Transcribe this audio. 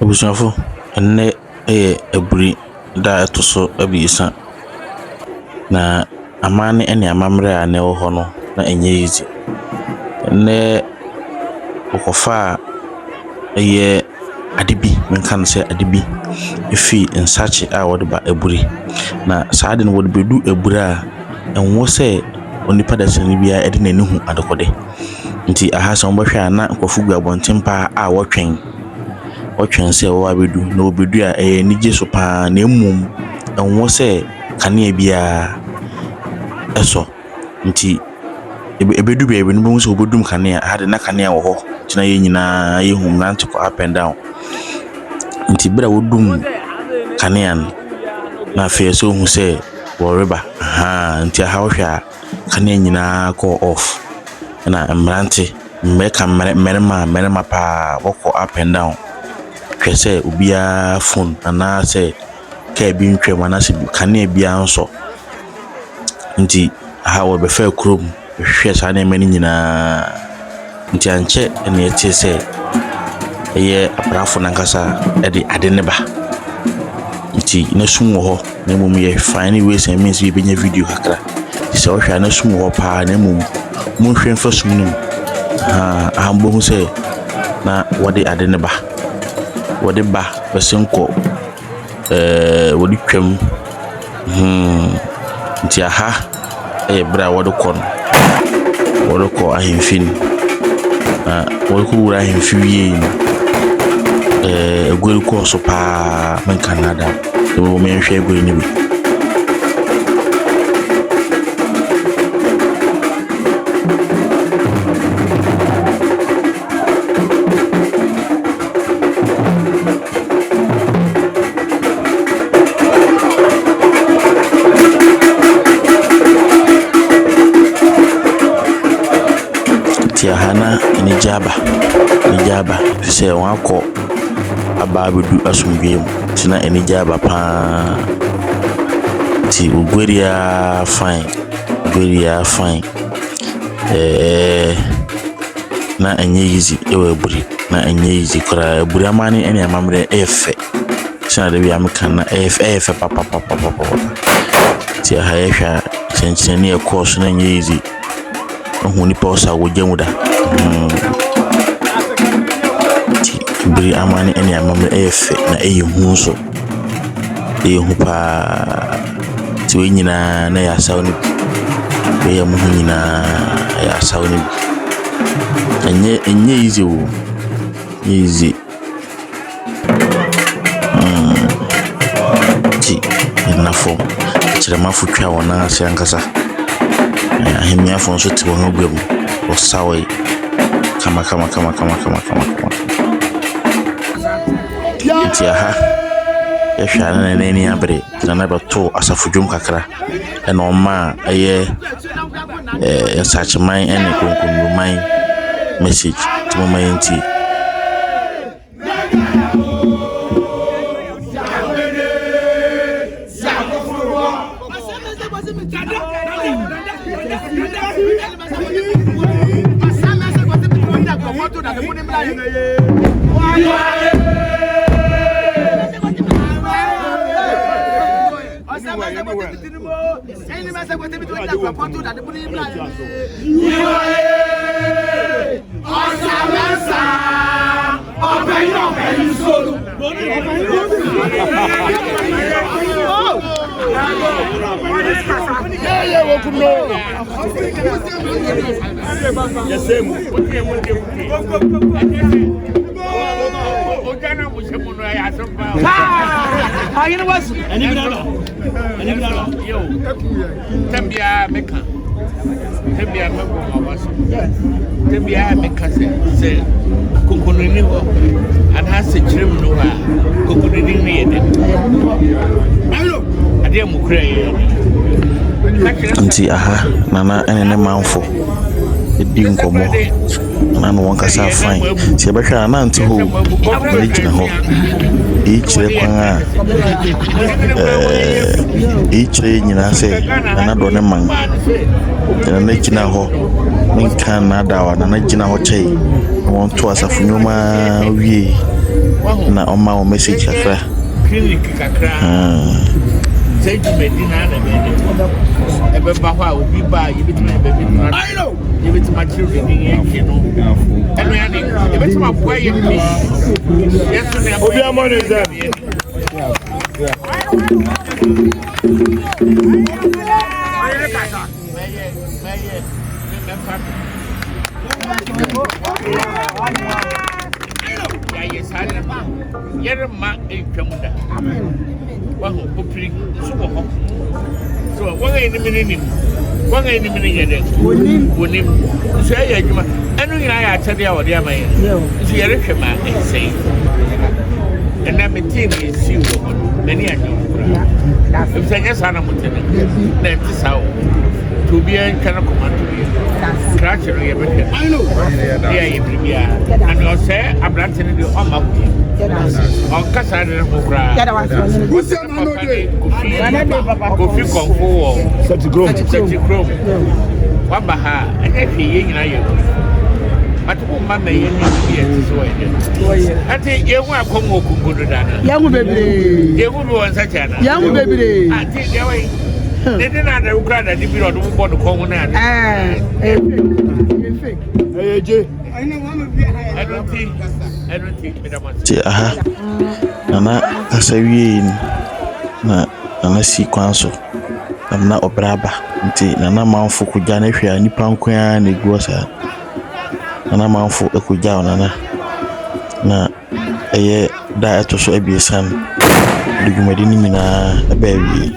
Abusuafo enne eburi da etoso abiesa na amane ene amamre a ne wo ho no na enye easy enne okofa adebi menka no se adebi efi nsache a wode ba eburi na saade no wode bedu eburi a enwo se onipa da sene bia ede nani hu adekode nti aha se ombahwa na nkofugu abontempa a wotwen se wo abedu na obedu a nige so pa na emum enwo se kanea bia eso nti ebedu bia no bomu se obedum kanea hade na kanea wo ho tina ye nyina ye hum na ntiko up and down nti bra wodum kanea na fe so hu se wo reba nti aha wo hwa kanea nyina ko off na mrante mmeka mmerema pa woko up and down kwese obia phone ana se ka bi ntwem ana se kanea bia nso nti aha wo be fa krom hwe sa na mani nyina nti anche ene yete se eye aprafo nankasa ede ade ne ba nti na sum wo ho na mum ye fine ways and means bi benya video kakra se wo hwa na sum wo pa na mum mun hwe fa sum nim ambo hu se na wode ade ne ba wode ba besenko wode twam nti aha bra wode ko ahemfin wode ko wura ahemfi wie egwel ko so pa men Canada mo men hwe egwel ni bi hana ni jaba se wako ababedu asumdwem tina eni jaba pa ti ugweria fine na enye easy ewe buri na enye easy kora buri amani eni amamre efe sina de bia meka na efe papa ti ha yehwa chencheni e course na enye easy ohuni pausa wojamuda buri amani eni amamre efe na hunso pa ti we nyina na ya sawni we ya mu nyina ya sawni enye easy ti na fo chira mafutwa wona ase ankasa ahemia fo nso ti won gwem o sawe kama nti aha yehwa na nani abre na bato asafudwum kakra ena oma aye sacheman ene konkonruman message to mama nti Tembia meka se kokonini ho ana se kirem no ha kokonini ne yede ade mukura ye nti aha nana ene manfo edi nkomo na no wankasa fine se behwa na nti ho ne gina ho chire kwan chire nyina se na do ne man na gina ho nka na dawa na gina ho chei won to asafunyoma wie na ɔma wo message kakra clinic kakra say to Medina na bede ebe ba ho a obi ba yebetuma baby na yebetuma children ni yake no eno ya ni yebetuma boa ye bi yeso na obi amone za Yere ma etwamuda. Wahu popri so wo ho. So wanga ni minini. Wanga ni minini yede. Wonim. So ya adwuma. Anu nyina ya atade a wode amaye. So yere hwema ensei. Ena metin ni si wo ho. Mani anyi kura. Ebisanya sana mutene. Na ntisawo. To be a kind of command to be scratch or you I know. Yeah, and you say I'm not telling you on my way. On Cassandra Mura. What's the Kofi Konfo? Such a groom. Wabaha, and if he ain't I. But Mamma, you need I think you want to come over to Dana. Young baby, you will want such a young baby. I think your way. They didn't have the crowd that you don't want to come on. I don't think. Nana asawi na nana si kwanso na obraba nti nana manfo kugya na hwea nipa nkoa na egu osa nana manfo ekugya nana na eye da etoso ebiesan dugumadi ni nyina eba wi